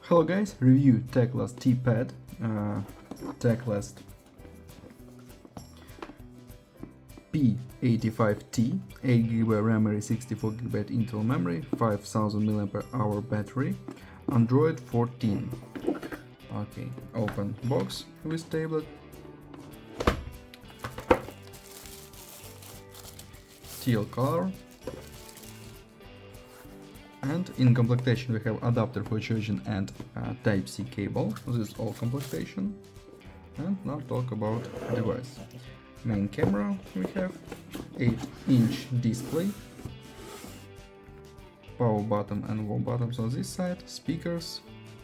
Hello guys, review Teclast T-Pad, Teclast P85T, 8GB memory, 64GB internal memory, 5000 mAh battery, Android 14. Okay, open box with tablet. Teal color. And in complementation we have adapter for charging and Type-C cable. This is all complementation. And now talk about device. Main camera we have 8-inch display, power button and wall buttons on this side, speakers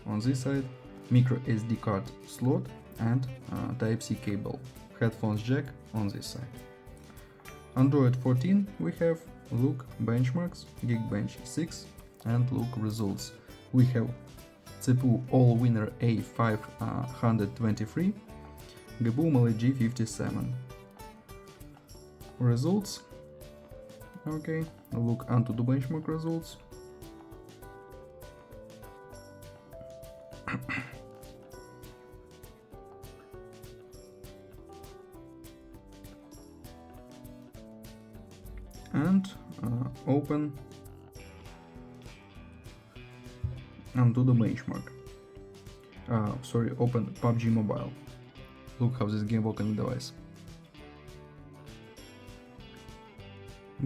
on this side, micro SD card slot and Type-C cable, headphones jack on this side. Android 14 we have look benchmarks, Geekbench 6 and look results. We have CPU All-Winner A523, GPU Mali G57. Results. Okay, look onto the benchmark results. And open onto the benchmark. Open PUBG Mobile. Look how this game works on the device.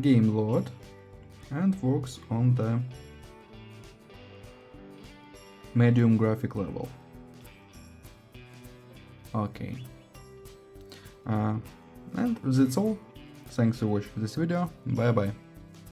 Game load and works on the medium graphic level. Okay. And that's all. Thanks for watching this video. Bye bye.